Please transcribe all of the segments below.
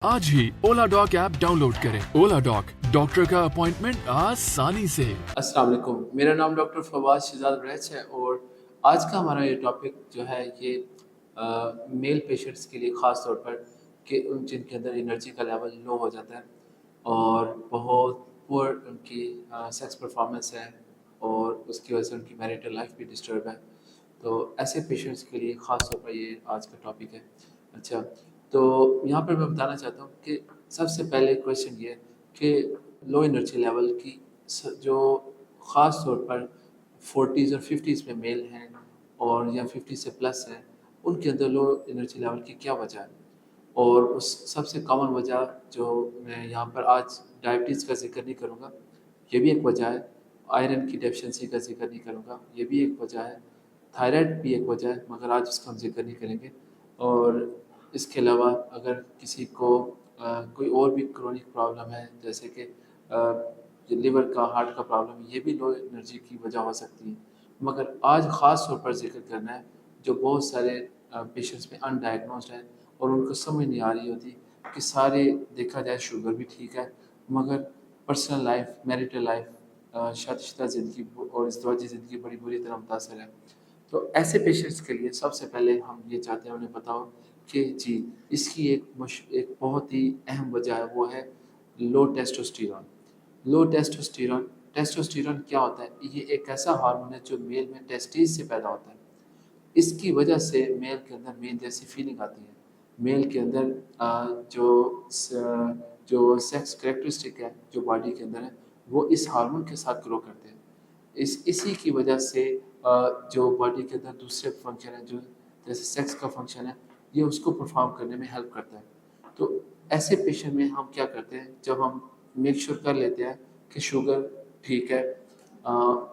आज ही ओला dock app download करें। ओला dock, doctor का अपॉइंटमेंट आसानी से। अस्सलाम वालेकुम, मेरा नाम डॉक्टर फवाद शहजाद रैच है और आज का हमारा ये टॉपिक जो है ये मेल पेशेंट्स के लिए ख़ास तौर पर कि उन जिनके अंदर एनर्जी का लेवल लो हो जाता है और बहुत पुअर उनकी सेक्स परफॉर्मेंस है और उसकी वजह से उनकी मैरिटल लाइफ भी डिस्टर्ब है। तो ऐसे पेशेंट्स के लिए ख़ास तौर पर ये आज का टॉपिक है। अच्छा, तो यहाँ पर मैं बताना चाहता हूँ कि सबसे पहले क्वेश्चन ये है कि लो एनर्जी लेवल की जो ख़ास तौर पर 40s और 50s में मेल हैं और या 50 से प्लस हैं, उनके अंदर लो एनर्जी लेवल की क्या वजह है? और उस सबसे कॉमन वजह जो मैं यहाँ पर आज डायबिटीज़ का ज़िक्र नहीं करूँगा, ये भी एक वजह है। आयरन की डेफिशिएंसी का ज़िक्र नहीं करूँगा, ये भी एक वजह है। थायराइड भी एक वजह है, मगर आज उसका हम ज़िक्र नहीं करेंगे। और इसके अलावा अगर किसी को कोई और भी क्रोनिक प्रॉब्लम है, जैसे कि लिवर का, हार्ट का प्रॉब्लम, ये भी लो एनर्जी की वजह हो सकती है। मगर आज ख़ास तौर पर ज़िक्र करना है, जो बहुत सारे पेशेंट्स में अनडायग्नोस्ड हैं और उनको समझ नहीं आ रही होती कि सारे देखा जाए शुगर भी ठीक है, मगर पर्सनल लाइफ, मैरिटल लाइफ, शादीशुदा ज़िंदगी और इज़्दिवाजी ज़िंदगी बड़ी बुरी तरह मुतासर है। तो ऐसे पेशेंट्स के लिए सबसे पहले हम ये चाहते हैं उन्हें पता हो कि जी, इसकी एक बहुत ही अहम वजह है, वो है लो टेस्टोस्टेरोन। लो टेस्टोस्टेरोन टेस्टोस्टेरोन क्या होता है? ये एक ऐसा हार्मोन है जो मेल में टेस्टिस से पैदा होता है। इसकी वजह से मेल के अंदर मेल जैसी फीलिंग आती है। मेल के अंदर जो सेक्स कैरेक्टरिस्टिक है जो बॉडी के अंदर है, वो इस हार्मोन के साथ ग्रो करते हैं। इसी की वजह से जो बॉडी के अंदर दूसरे फंक्शन है, जो जैसे सेक्स का फंक्शन है, ये उसको परफॉर्म करने में हेल्प करता है। तो ऐसे पेशेंट में हम क्या करते हैं, जब हम मेक श्योर कर लेते हैं कि शुगर ठीक है,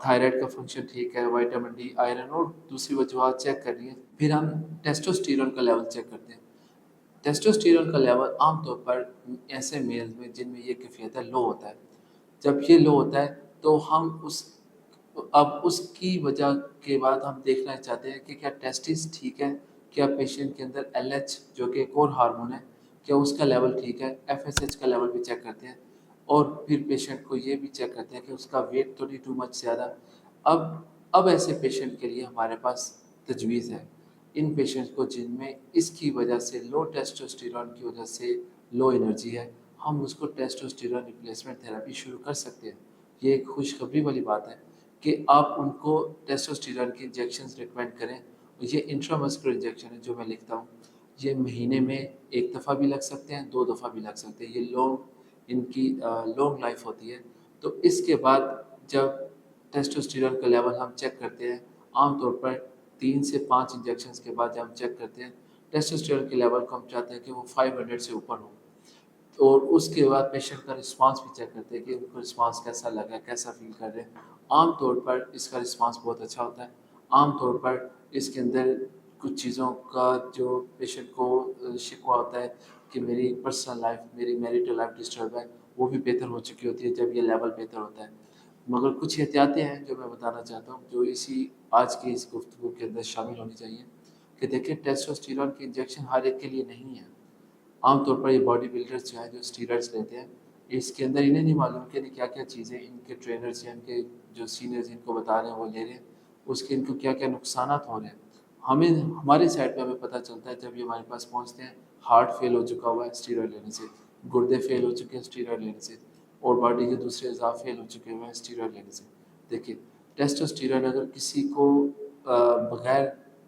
थायराइड का फंक्शन ठीक है, विटामिन डी, आयरन और दूसरी वजूहत चेक करनी है, फिर हम टेस्टोस्टेरोन का लेवल चेक करते हैं। टेस्टोस्टेरोन का लेवल आमतौर पर ऐसे मेल्स में जिनमें ये कैफियत है लो होता है। जब ये लो होता है तो हम उस अब उसकी वजह के बाद हम देखना चाहते हैं कि क्या टेस्टिस ठीक है, क्या पेशेंट के अंदर एलएच जो कि एक और हार्मोन है, क्या उसका लेवल ठीक है, एफएसएच का लेवल भी चेक करते हैं और फिर पेशेंट को ये भी चेक करते हैं कि उसका वेट तो नहीं टू मच ज़्यादा। अब ऐसे पेशेंट के लिए हमारे पास तजवीज़ है। इन पेशेंट्स को जिनमें इसकी वजह से लो टेस्टोस्टेरोन की वजह से लो एनर्जी है, हम उसको टेस्टोस्टेरोन रिप्लेसमेंट थेरेपी शुरू कर सकते हैं। ये एक खुशखबरी वाली बात है कि आप उनको टेस्टोस्टेरोन की इंजेक्शंस रिकमेंड करें। ये इंट्रामस्कुलर इंजेक्शन है जो मैं लिखता हूँ, ये महीने में 1 दफ़ा भी लग सकते हैं, 2 दफ़ा भी लग सकते हैं। ये इनकी लॉन्ग लाइफ होती है। तो इसके बाद जब टेस्टोस्टेरोन का लेवल हम चेक करते हैं, आमतौर पर 3 से 5 इंजेक्शंस के बाद जब हम चेक करते हैं, टेस्टोस्टेरोन के लेवल को हम चाहते हैं कि वो 500 से ऊपर हो। और उसके बाद पेशेंट का रिस्पांस भी चेक करते हैं कि उनको रिस्पांस कैसा लगा, कैसा फ़ील कर रहे हैं। आम तौर पर इसका रिस्पांस बहुत अच्छा होता है। आम तौर पर इसके अंदर कुछ चीज़ों का जो पेशेंट को शिकवा होता है कि मेरी पर्सनल लाइफ़, मेरी मैरिटल लाइफ़ डिस्टर्ब है, वो भी बेहतर हो चुकी होती है जब ये लेवल बेहतर होता है। मगर कुछ एहतियातें हैं जो मैं बताना चाहता हूँ, जो आज की इस गुफ्तगू के अंदर शामिल होनी चाहिए कि देखिए, टेस्टोस्टेरोन की इंजेक्शन हर एक के लिए नहीं है। आमतौर पर ये बॉडी बिल्डर्स जो हैं जो स्टीरॉइड्स लेते हैं, इसके अंदर इन्हें नहीं मालूम कि क्या-क्या चीज़ें इनके ट्रेनर्स या इनके जो सीनियर्स इनको बता रहे हैं वो ले रहे हैं, उसके इनको क्या-क्या नुकसानात हो रहे हैं। हमें हमारी साइड पे हमें पता चलता है जब ये हमारे पास पहुँचते हैं, हार्ट फेल हो चुका हुआ है स्टीरॉइड लेने से, गुर्दे फेल हो चुके हैं स्टीरॉइड लेने से और बॉडी के दूसरे अज़ा फेल हो चुके हुए हैं स्टीरॉइड लेने से। देखिए, टेस्टोस्टेरोन अगर किसी को बगैर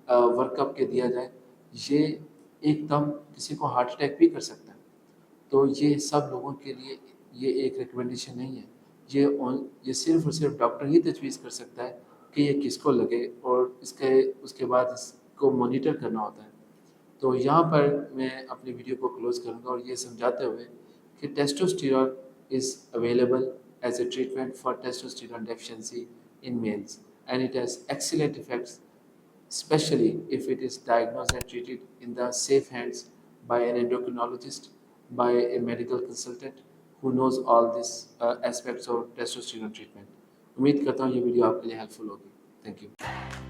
वर्कअप के दिया जाए, ये एकदम किसी को हार्ट अटैक भी कर सकता है। तो ये सब लोगों के लिए ये एक रिकमेंडेशन नहीं है। ये सिर्फ़ और सिर्फ़ डॉक्टर ही तजवीज़ कर सकता है कि ये किसको लगे और उसके बाद इसको मॉनिटर करना होता है। तो यहाँ पर मैं अपनी वीडियो को क्लोज़ करूँगा और ये समझाते हुए कि testosterone is available as a treatment for testosterone deficiency in males and it has excellent effects, especially if it is diagnosed and treated in the safe hands by an endocrinologist, by a medical consultant who knows all these aspects of testosterone treatment. उम्मीद करता हूँ ये video आपके लिए helpful होगी। Thank you.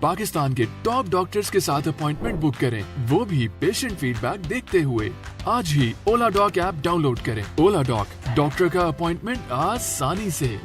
Pakistan के top doctors के साथ अपॉइंटमेंट बुक करें, वो भी पेशेंट फीडबैक देखते हुए। आज ही ओला डॉक ऐप डाउनलोड करें। ओला डॉक, डॉक्टर का अपॉइंटमेंट आसानी से।